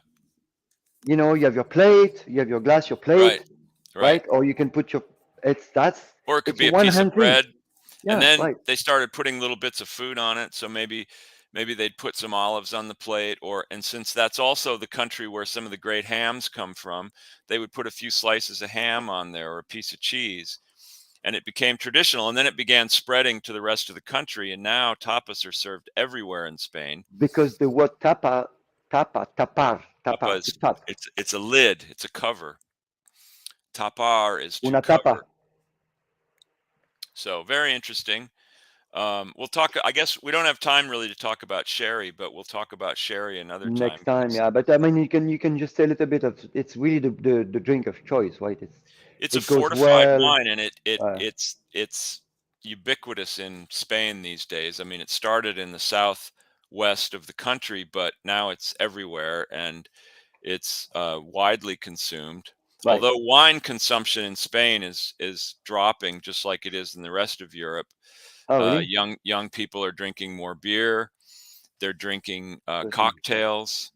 You have your plate, you have your glass, your right, plate, right. right? Or you can put your. Or it could It's a be a one piece of hand thing. bread. And Yeah, then right. they started putting little bits of food on it, so maybe they'd put some olives on the plate, or and since that's also the country where some of the great hams come from, they would put a few slices of ham on there or a piece of cheese. And it became traditional, and then it began spreading to the rest of the country, and now tapas are served everywhere in Spain. Because the word tapar, to Tapas, tap, it's a lid, it's a cover. Tapar is to una tapa cover. So very interesting. We'll talk. I guess we don't have time really to talk about sherry, but we'll talk about sherry another next time time. because Yeah, but I mean, you can just say a little bit of. It's really the drink of choice, right? it's a It goes fortified well. wine, and Uh, it's ubiquitous in Spain these days. I mean, it started in the southwest of the country, but now it's everywhere, and it's widely consumed. right. Although wine consumption in Spain is dropping, just like it is in the rest of Europe. Oh, really? Young people are drinking more beer. They're drinking Interesting. cocktails.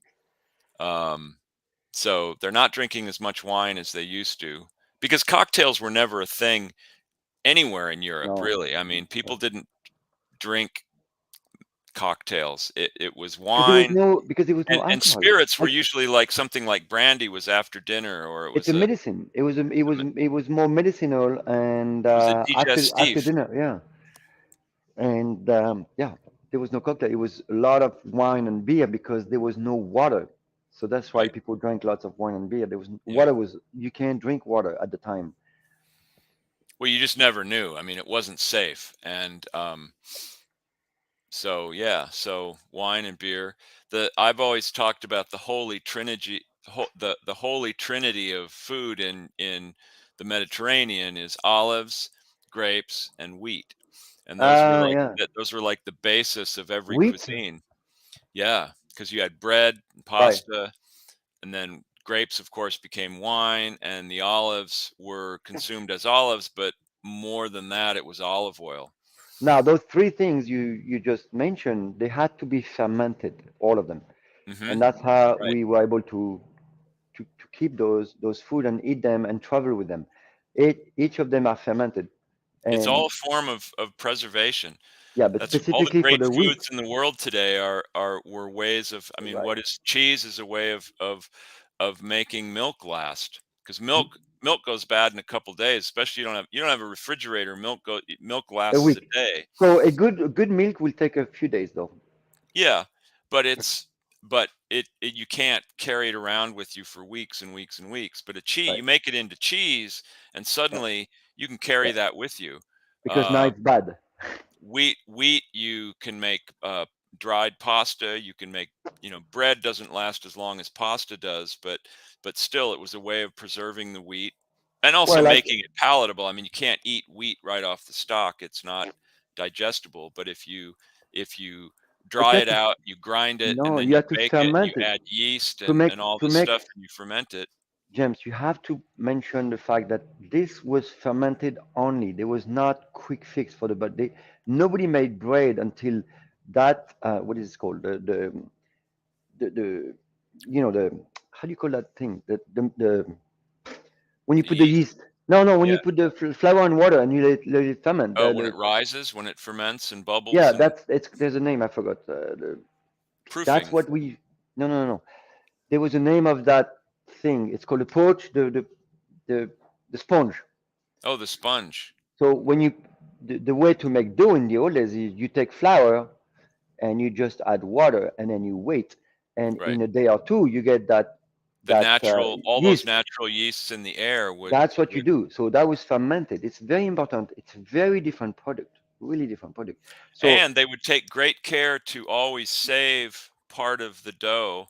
Um, so they're not drinking as much wine as they used to because cocktails were never a thing anywhere in Europe, No, really. I mean, people no. didn't drink cocktails. It was wine, Because there was no and alcohol. spirits were Like, usually like something like brandy was after dinner, or it's a medicine. It was more medicinal and it was a after digestif. dinner, yeah. And yeah, there was no cocktail. It was a lot of wine and beer because there was no water. So that's why Right. people drank lots of wine and beer. There was Yeah. water was you can't drink water at the time. Well, you just never knew. I mean, it wasn't safe, and so yeah, so wine and beer. The I've always talked about the holy trinity, the holy trinity of food in the Mediterranean is olives, grapes, and wheat, and Yeah, those were like the basis of every wheat, cuisine. Yeah, because you had bread and right? pasta, and then grapes, of course, became wine, and the olives were consumed as olives, but more than that, it was olive oil. Now those three things you just mentioned, they had to be fermented, all of them, Hmm. and that's how Right. we were able to keep those food and eat them and travel with them. Each of them are fermented, It's all and a form of preservation. yeah, but That's all the specifically for great the wheat, foods in the world today are were ways of. I mean, right? what is cheese is a way of making milk last because milk goes bad in a couple days. Especially you don't have a refrigerator. Milk A lasts a week. day. So a good milk will take a few days though. Yeah, but you can't carry it around with you for weeks and weeks and weeks. But a cheese, Right. you make it into cheese, and Yeah. suddenly you can carry Yeah. that with you. Because now Uh, it's bad. wheat you can make dried pasta, you can make, bread doesn't last as long as pasta does, but still it was a way of preserving the wheat and also Well, like making it palatable. I mean, you can't eat wheat right off the stalk, it's not digestible. But if you but dry it out, you grind it, and no, then you you have to bake it, you ferment it add yeast to and make all to this make stuff, and you ferment it. James. You have to mention the fact that this was fermented only. There was not quick fix for the but nobody made bread until that what is it called the the how do you call that thing the when you The put the yeast. yeast. No, when Yeah. you put the flour in water and you let it ferment. Oh, when it rises, when it ferments and Yeah, bubbles and there's a name I forgot. That's proofing. what we. No. There was a name of that thing. It's called a poach. The the sponge. Oh, the sponge. So the way to make dough in the old days is you take flour and you just add water and then you wait, and Right. in a day or two you get The that natural all those yeast. natural yeasts in the air That's what you would do. So that was fermented. It's very important. It's a very different product. Really different product. So and they would take great care to always save part of the dough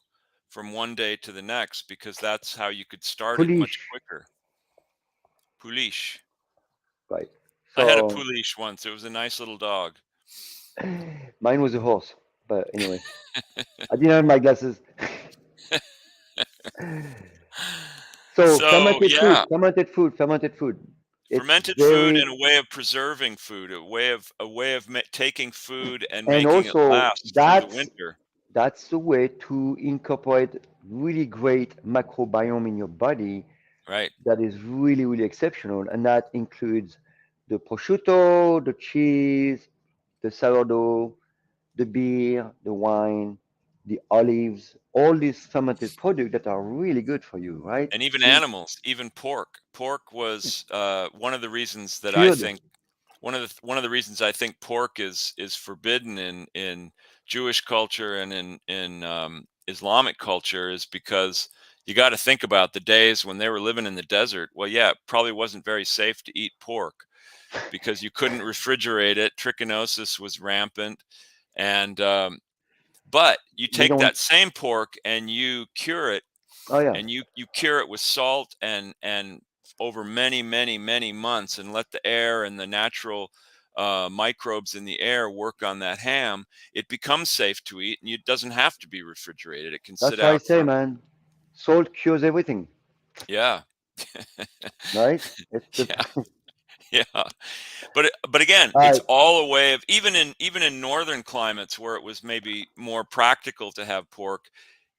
from one day to the next because that's how you could start it much Polish, quicker. Pouliche. right? I had a So pouliche once. It was a nice little dog. mine was a horse, but anyway, I didn't have my glasses. So So, fermented food, yeah, fermented food, fermented food. It's fermented food very, and a way of preserving food, a way of taking food and and making it also last through the winter, that's the way to incorporate really great microbiome in your body right? that is really, really exceptional. And that includes the prosciutto, the cheese, the sourdough, the beer, the wine, the olives, all these fermented products that are really good for you, right? And even In animals, even pork. Pork was one of the reasons that I cured. think one of the reasons I think pork is forbidden in Jewish culture and in Islamic culture is because you got to think about the days when they were living in the desert. Well, yeah, it probably wasn't very safe to eat pork because you couldn't refrigerate it. Trichinosis was rampant, and but you They take don't. that same pork and you cure it, Oh yeah, and you cure it with salt and over many months, and let the air and the natural microbes in the air work on that ham. It becomes safe to eat, and it doesn't have to be refrigerated. It can sit that's why I out say, for, man, salt cures everything, yeah. right? It's the Yeah, yeah. But again, all it's right. all a way of, even in northern climates where it was maybe more practical to have pork,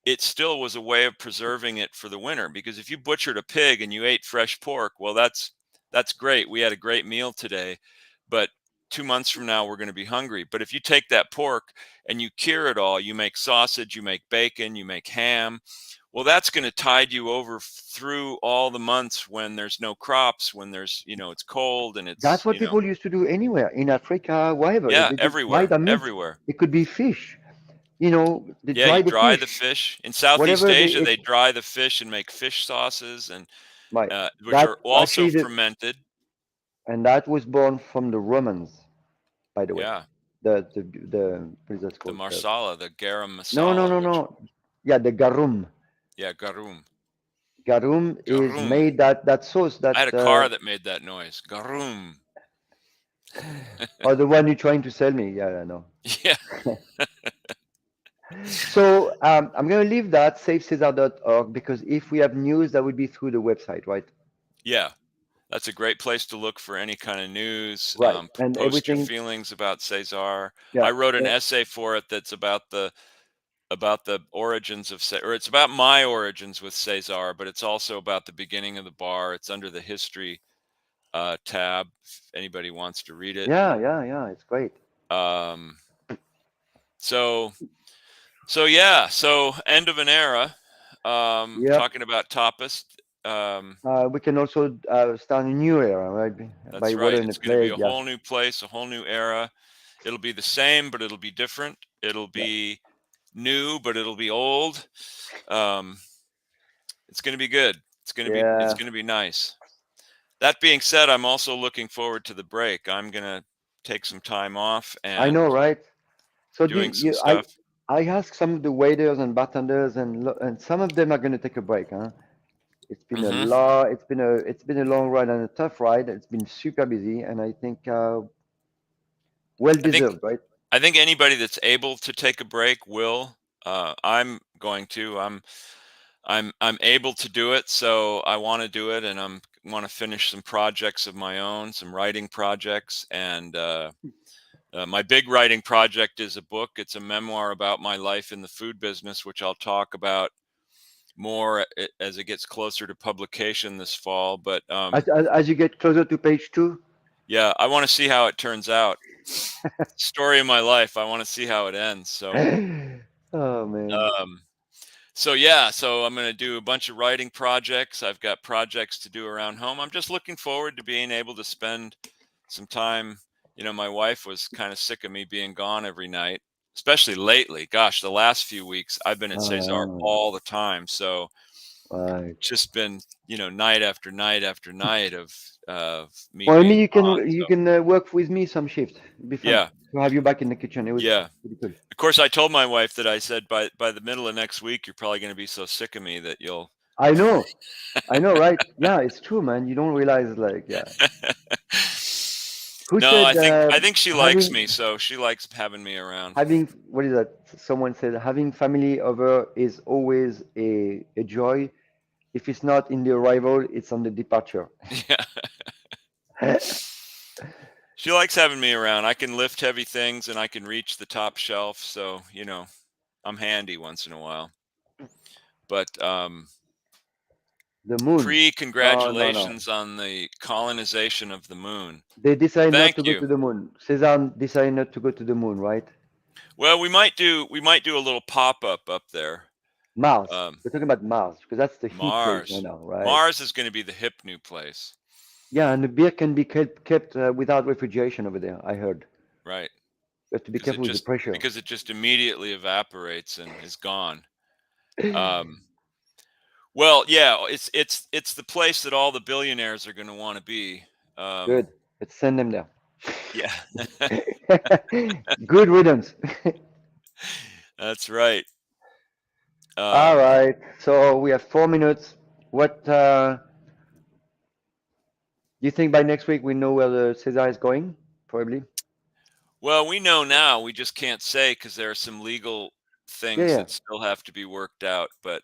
it still was a way of preserving it for the winter. Because if you butchered a pig and you ate fresh pork, well, that's great. We had a great meal today, but 2 months from now we're going to be hungry. But if you take that pork and you cure it all, you make sausage, you make bacon, you make ham. Well, that's going to tide you over through all the months when there's no crops, when it's cold and That's it's, what people used to do anywhere in Africa, wherever. yeah, They dry everywhere, the meat. everywhere. It could be fish. They Yeah, you dry the dry the fish, fish. In Southeast whatever they Asia, it they dry the fish and make fish sauces, and might. which That are also actually fermented. and that was born from the Romans, by the way. Yeah, The what is that the called? marsala, the garum No, no, masala, no, which, no. Yeah, the garum. yeah, garum, Garum is garum. made that sauce I that had a car that made that noise. Garum. or the one you're trying to sell me. Yeah, I know. Yeah, So I'm gonna leave that savecesar.org because if we have news, that would be through the website, right? yeah. That's a great place to look for any kind of news. Right, and Post your everything. feelings about César. Yeah, I wrote an eh, essay for it that's about the origins of or it's about my origins with César, but it's also about the beginning of the bar. It's under the history tab if anybody wants to read it. yeah, yeah, yeah. It's great. Um, so yeah, so end of an era. Yep. Talking about tapas. We can also start a new era, right? By That's right. watering the It's going to be plague. a Yeah, whole new place, a whole new era. It'll be the same, but it'll be different. It'll yeah, be new, but it'll be old. Um, it's going to be good. It's yeah. going to be nice. That being said, I'm also looking forward to the break. I'm going to take some time off I know, and right? So doing some you, stuff. I asked some of the waiters and bartenders, and some of them are going to take a break, huh? It's been a Hmm. lot. It's been a long ride and a tough ride. It's been super busy, and I think well I think deserved, right? I think anybody that's able to take a break will. I'm going to. I'm able to do it, so I want to do it, and I'm want to finish some projects of my own, some writing projects, and my big writing project is a book. It's a memoir about my life in the food business, which I'll talk about more as it gets closer to publication this fall. But As you get closer to page two. yeah, I want to see how it turns out. Story of my life. I want to see how it ends. So. Oh man, Um, So yeah, so I'm going to do a bunch of writing projects. I've got projects to do around home. I'm just looking forward to being able to spend some time. My wife was kind of sick of me being gone every night, especially lately. Gosh, the last few weeks I've been at Cesar oh, all the time. So right. it's just been, night after night after night of me Well, being maybe gone. you So can work with me some shift. It'd be fun yeah, to have you back in the kitchen. It was yeah. pretty cool. Of course, I told my wife that I said by the middle of next week, you're probably going to be so sick of me that you'll. I know, right? Yeah, it's true, man. You don't realize, like, yeah. Who No, said I think she likes me, having so she likes having me around. having what is that? Someone said having family over is always a joy. If it's not in the arrival, it's on the departure. Yeah. She likes having me around. I can lift heavy things and I can reach the top shelf, so, I'm handy once in a while. But The moon. No, no, no. pre-congratulations on the colonization of the moon. They decide not Thank to go you. to the moon. César decided not to go to the moon, right? Well, we might do a little pop-up up there. Mars. Um, We're talking about Mars because that's the heat place right Mars. now, right? Mars is going to be the hip new place, Yeah, and the beer can be kept without refrigeration over there. I heard. right? You have to be Because it careful with the just pressure. because it just immediately evaporates and is gone. Um, well, yeah, it's the place that all the billionaires are going to want to be. Um, Good. Let's send them there. yeah, Good riddance. that's right. All Um, right. So we have 4 minutes. What do you think by next week we know where the Cesar is going? Probably. well, we know now. We just can't say because there are some legal Yeah, things yeah. that still have to be worked out. But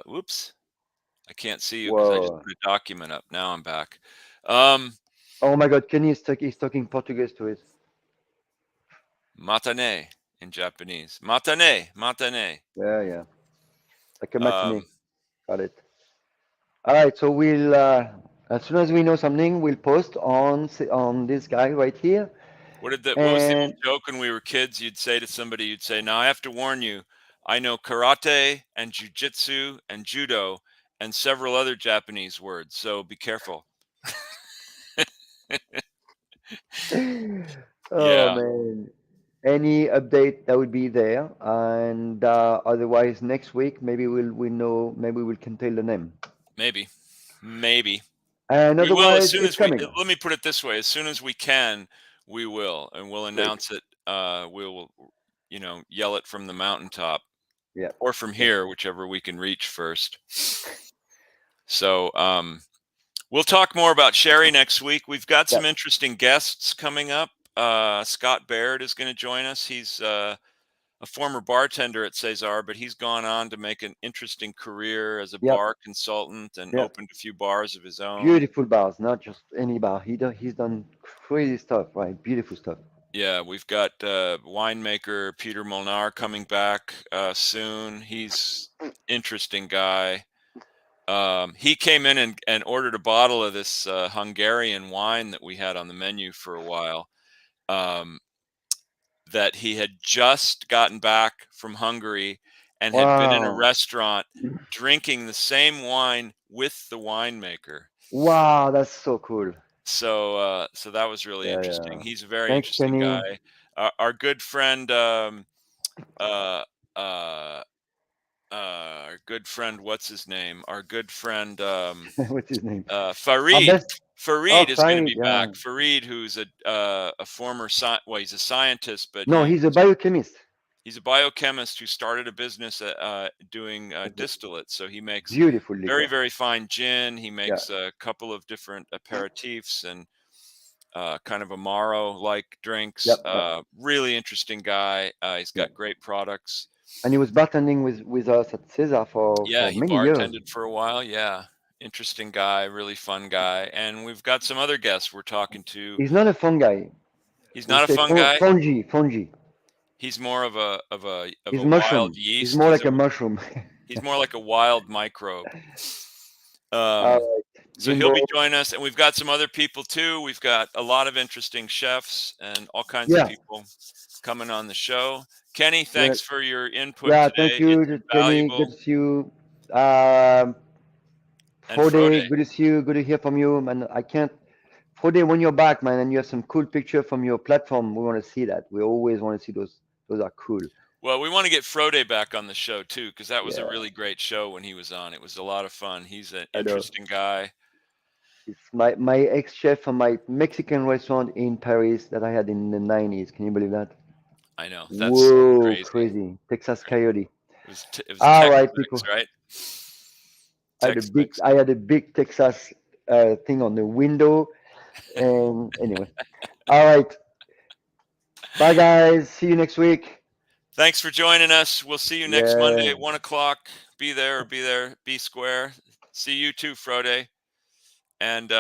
whoops, I can't see you because I just Whoa. put a document up. Now I'm back. Um, Oh my God, Kenny is talking Portuguese to it. matane in Japanese. Matane, matane. Yeah, yeah. Like a matinee. Um, Got it. All right. So we'll as soon as we know something, we'll post on this guy right here. what was the old And joke when we were kids? You'd say to somebody, you'd say, "Now I have to warn you, I know karate and jujitsu and judo and several other Japanese words, so be careful." oh Yeah, man, any update that would be there. And otherwise, next week maybe we know maybe we can tell the name. maybe, maybe. And We will as otherwise, soon it's as we coming. let me put it this way, as soon as we can, we will, and we'll Good. announce it. We'll, yell it from the mountaintop Yeah. or from Yep. here, whichever we can reach first. So, we'll talk more about Sherry next week. We've got some Yep. interesting guests coming up. Scott Baird is going to join us. He's a former bartender at César, but he's gone on to make an interesting career as a Yep. bar consultant and Yep. opened a few bars of his own. Beautiful bars, not just any bar. He's done crazy stuff, right? Beautiful stuff. Yeah, we've got winemaker Peter Molnar coming back soon. He's interesting guy. He came in and ordered a bottle of this Hungarian wine that we had on the menu for a while. Um, that he had just gotten back from Hungary and had been in a Wow. restaurant drinking the same wine with the winemaker. Wow, that's so cool. So that was really Yeah, interesting. yeah. He's a very Thanks, interesting Kenny. guy. Our good friend, uh, uh, our good friend, what's his name? Our good friend, What's his name? Our Farid. best. Oh, Farid is going to Farid. be Yeah. back. Farid, who's a former well, he's a scientist, but No, he's a biochemist. he's a biochemist who started a business doing That's a distillates. So he makes beautiful very, liquor. very fine gin. He Yeah, makes a couple of different aperitifs and kind of Amaro like drinks. yep, yep, Really interesting guy. He's yeah. got great products. And he was bartending with us at César Yeah, for he many years. bartended for a while. Yeah, interesting guy, really fun guy. And we've got some other guests we're talking to. He's not a fun guy. He's We not a say fun guy. fungi. He's more of a He's wild mushroom. He's yeast. more like a mushroom. He's more like a wild microbe. All Um, right, so he'll Jimbo. be joining us, and we've got some other people too. We've got a lot of interesting chefs and all kinds of Yeah, people coming on the show. Kenny, we're gonna, thanks for your input yeah. Thank today. It's you, Kenny. Good invaluable. to see you. Um, And Frode, Frode, good to see you. Good to hear from you. And I can't. Frode, when you're back, man, and you have some cool picture from your platform, we want to see that. We always want to see those. Those are cool. well, we want to get Frode back on the show too, because that was a Yeah, really great show when he was on. It was a lot of fun. He's an I know. interesting guy. It's my ex-chef from my Mexican restaurant in Paris that I had in the 90s. Can you believe that? I know. That's so Whoa, crazy. crazy. Texas Coyote. It was All right, Tex-Mex, people. right? I Tex-Mex. had a big Texas thing on the window. And anyway. All right. Bye, guys. See you next week. Thanks for joining us. We'll see you next Monday Yeah. at 1 o'clock. Be there or be there. Be square. See you too, Frode. And